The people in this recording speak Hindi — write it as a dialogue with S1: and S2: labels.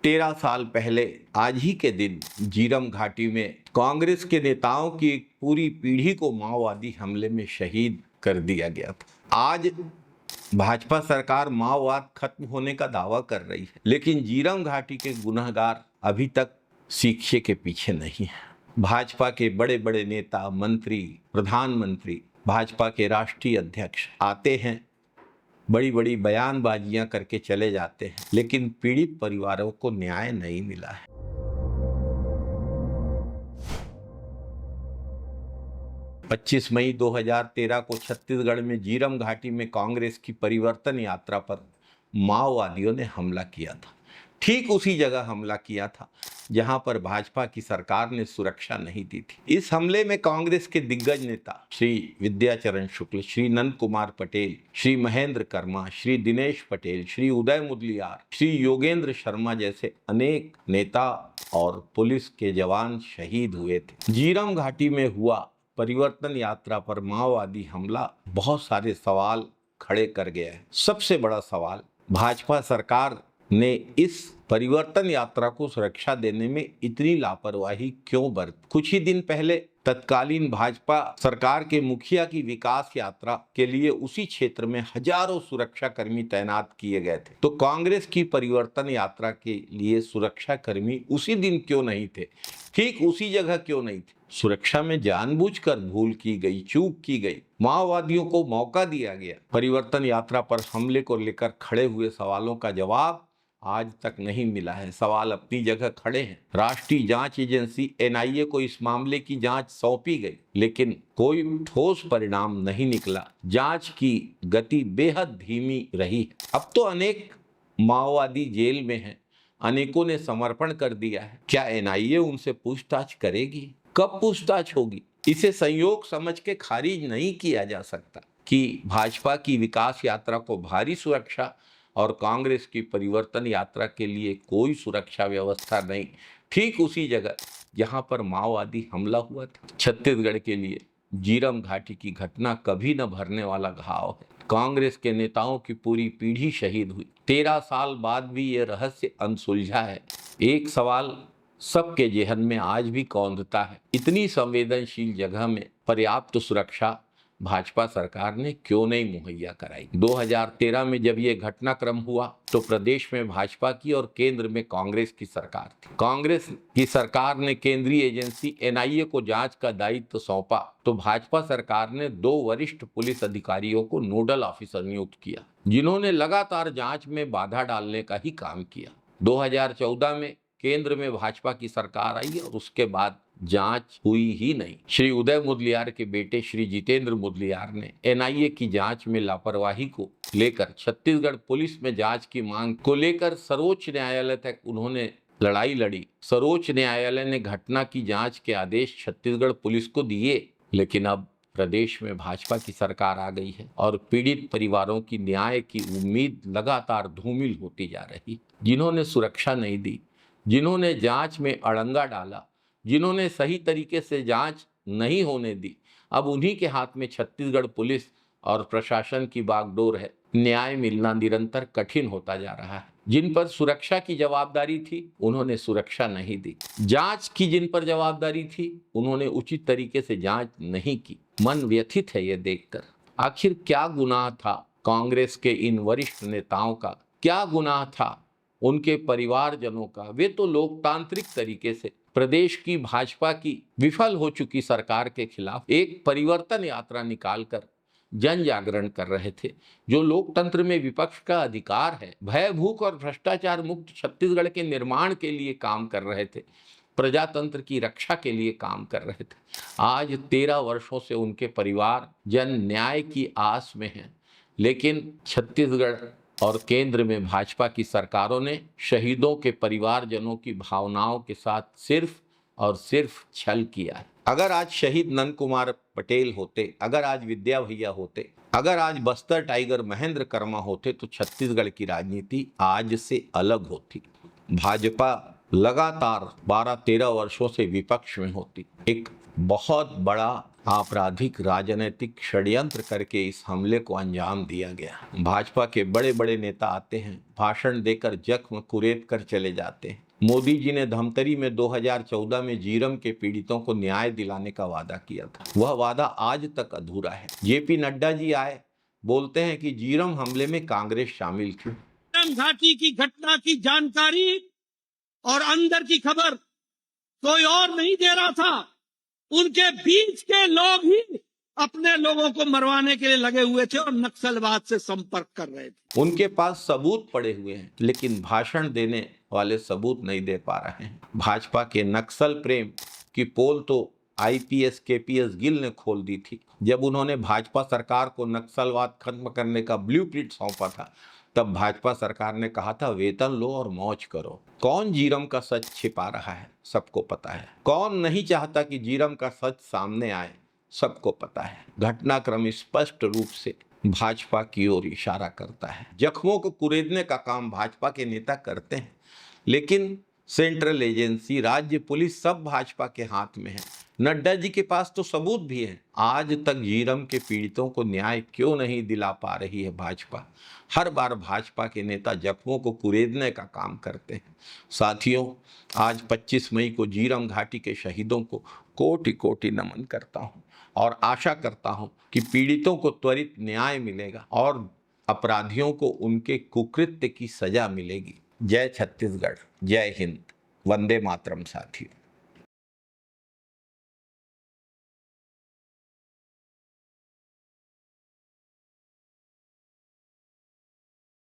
S1: 13 साल पहले आज ही के दिन झीरम घाटी में कांग्रेस के नेताओं की एक पूरी पीढ़ी को माओवादी हमले में शहीद कर दिया गया था। आज भाजपा सरकार माओवाद खत्म होने का दावा कर रही है, लेकिन झीरम घाटी के गुनहगार अभी तक शिक्षे के पीछे नहीं है। भाजपा के बड़े बड़े नेता, मंत्री, प्रधानमंत्री, भाजपा के राष्ट्रीय अध्यक्ष आते हैं, बड़ी बड़ी बयानबाजियां करके चले जाते हैं, लेकिन पीड़ित परिवारों को न्याय नहीं मिला है। पच्चीस मई 2013 को छत्तीसगढ़ में झीरम घाटी में कांग्रेस की परिवर्तन यात्रा पर माओवादियों ने हमला किया था। ठीक उसी जगह हमला किया था जहां पर भाजपा की सरकार ने सुरक्षा नहीं दी थी। इस हमले में कांग्रेस के दिग्गज नेता श्री विद्याचरण शुक्ल, श्री नंद कुमार पटेल, श्री महेंद्र कर्मा, श्री दिनेश पटेल, श्री उदय मुदलियार, श्री योगेंद्र शर्मा जैसे अनेक नेता और पुलिस के जवान शहीद हुए थे। झीरम घाटी में हुआ परिवर्तन यात्रा पर माओवादी हमला बहुत सारे सवाल खड़े कर गया है। सबसे बड़ा सवाल, भाजपा सरकार ने इस परिवर्तन यात्रा को सुरक्षा देने में इतनी लापरवाही क्यों बरती। कुछ ही दिन पहले तत्कालीन भाजपा सरकार के मुखिया की विकास यात्रा के लिए उसी क्षेत्र में हजारों सुरक्षा कर्मी तैनात किए गए थे, तो कांग्रेस की परिवर्तन यात्रा के लिए सुरक्षा कर्मी उसी दिन क्यों नहीं थे, ठीक उसी जगह क्यों नहीं थे। सुरक्षा में जानबूझकर भूल की गई, चूक की गई, माओवादियों को मौका दिया गया। परिवर्तन यात्रा पर हमले को लेकर खड़े हुए सवालों का जवाब आज तक नहीं मिला है। सवाल अपनी जगह खड़े हैं। राष्ट्रीय जांच एजेंसी एनआईए को इस मामले की जांच सौंपी गई, लेकिन कोई ठोस परिणाम नहीं निकला। जांच की गति बेहद धीमी रही है। अब तो अनेक माओवादी जेल में हैं, अनेकों ने समर्पण कर दिया है। क्या एनआईए उनसे पूछताछ करेगी? कब पूछताछ होगी? इसे संयोग समझ के खारिज नहीं किया जा सकता कि भाजपा की विकास यात्रा को भारी सुरक्षा और कांग्रेस की परिवर्तन यात्रा के लिए कोई सुरक्षा व्यवस्था नहीं, ठीक उसी जगह जहां पर माओवादी हमला हुआ था। छत्तीसगढ़ के लिए झीरम घाटी की घटना कभी न भरने वाला घाव है। कांग्रेस के नेताओं की पूरी पीढ़ी शहीद हुई। 13 साल बाद भी ये रहस्य अनसुलझा है। एक सवाल सबके जेहन में आज भी कौंधता है, इतनी संवेदनशील जगह में पर्याप्त सुरक्षा भाजपा सरकार ने क्यों नहीं मुहैया कराई। 2013 में जब ये घटनाक्रम हुआ तो प्रदेश में भाजपा की और केंद्र में कांग्रेस की सरकार थी। कांग्रेस की सरकार ने केंद्रीय एजेंसी एनआईए को जांच का दायित्व सौंपा, तो भाजपा सरकार ने 2 वरिष्ठ पुलिस अधिकारियों को नोडल ऑफिसर नियुक्त किया, जिन्होंने लगातार जांच में बाधा डालने का ही काम किया। 2014 में केंद्र में भाजपा की सरकार आई और उसके बाद जांच हुई ही नहीं। श्री उदय मुदलियार के बेटे श्री जितेंद्र मुदलियार ने एनआईए की जांच में लापरवाही को लेकर छत्तीसगढ़ पुलिस में जांच की मांग को लेकर सर्वोच्च न्यायालय तक उन्होंने लड़ाई लड़ी। सर्वोच्च न्यायालय ने घटना की जांच के आदेश छत्तीसगढ़ पुलिस को दिए, लेकिन अब प्रदेश में भाजपा की सरकार आ गई है और पीड़ित परिवारों की न्याय की उम्मीद लगातार धूमिल होती जा रही। जिन्होंने सुरक्षा नहीं दी, जिन्होंने जांच में अड़ंगा डाला, जिन्होंने सही तरीके से जांच नहीं होने दी, अब उन्हीं के हाथ में छत्तीसगढ़ पुलिस और प्रशासन की बागडोर है। न्याय मिलना निरंतर कठिन होता जा रहा है। जिन पर सुरक्षा की जवाबदारी थी, उन्होंने सुरक्षा नहीं दी। जांच की जिन पर जवाबदारी थी, उन्होंने उचित तरीके से जांच नहीं की। मन व्यथित है ये देखकर। आखिर क्या गुनाह था कांग्रेस के इन वरिष्ठ नेताओं का? क्या गुनाह था उनके परिवारजनों का? वे तो लोकतांत्रिक तरीके से प्रदेश की भाजपा की विफल हो चुकी सरकार के खिलाफ एक परिवर्तन यात्रा निकालकर जन जागरण कर रहे थे, जो लोकतंत्र में विपक्ष का अधिकार है। भय, भूख और भ्रष्टाचार मुक्त छत्तीसगढ़ के निर्माण के लिए काम कर रहे थे, प्रजातंत्र की रक्षा के लिए काम कर रहे थे। आज 13 वर्षों से उनके परिवार जन न्याय की आस में हैं, लेकिन छत्तीसगढ़ और केंद्र में भाजपा की सरकारों ने शहीदों के परिवारजनों की भावनाओं के साथ सिर्फ और सिर्फ छल किया है। अगर आज शहीद नंद कुमार पटेल होते, अगर आज विद्या भैया होते, अगर आज बस्तर टाइगर महेंद्र कर्मा होते, तो छत्तीसगढ़ की राजनीति आज से अलग होती। भाजपा लगातार 12-13 वर्षों से विपक्ष में होती। एक बहुत बड़ा आपराधिक राजनीतिक षड्यंत्र करके इस हमले को अंजाम दिया गया। भाजपा के बड़े बड़े नेता आते हैं, भाषण देकर जख्म कुरेद कर चले जाते हैं। मोदी जी ने धमतरी में 2014 में जीरम के पीड़ितों को न्याय दिलाने का वादा किया था, वह वादा आज तक अधूरा है। जेपी नड्डा जी आए, बोलते हैं कि जीरम हमले में कांग्रेस शामिल थी।
S2: जीरम घाटी की घटना की जानकारी और अंदर की खबर कोई और नहीं दे रहा था, उनके बीच के लोग ही अपने लोगों को मरवाने के लिए लगे हुए थे और नक्सलवाद से संपर्क कर रहे थे।
S1: उनके पास सबूत पड़े हुए हैं, लेकिन भाषण देने वाले सबूत नहीं दे पा रहे हैं। भाजपा के नक्सल प्रेम की पोल तो आईपीएस केपीएस गिल ने खोल दी थी। जब उन्होंने भाजपा सरकार को नक्सलवाद खत्म करने का ब्लूप्रिंट सौंपा था, तब भाजपा सरकार ने कहा था वेतन लो और मौज करो। कौन जीरम का सच छिपा रहा है, सबको पता है। कौन नहीं चाहता कि जीरम का सच सामने आए, सबको पता है। घटनाक्रम स्पष्ट रूप से भाजपा की ओर इशारा करता है। जख्मों को कुरेदने का काम भाजपा के नेता करते हैं, लेकिन सेंट्रल एजेंसी, राज्य पुलिस सब भाजपा के हाथ में है। नड्डा जी के पास तो सबूत भी है। आज तक जीरम के पीड़ितों को न्याय क्यों नहीं दिला पा रही है भाजपा? हर बार भाजपा के नेता जख्मों को कुरेदने का काम करते हैं। साथियों, आज 25 मई को जीरम घाटी के शहीदों को कोटि कोटि नमन करता हूं और आशा करता हूं कि पीड़ितों को त्वरित न्याय मिलेगा और अपराधियों को उनके कुकृत्य की सजा मिलेगी। जय छत्तीसगढ़, जय हिंद, वंदे मातरम साथियों।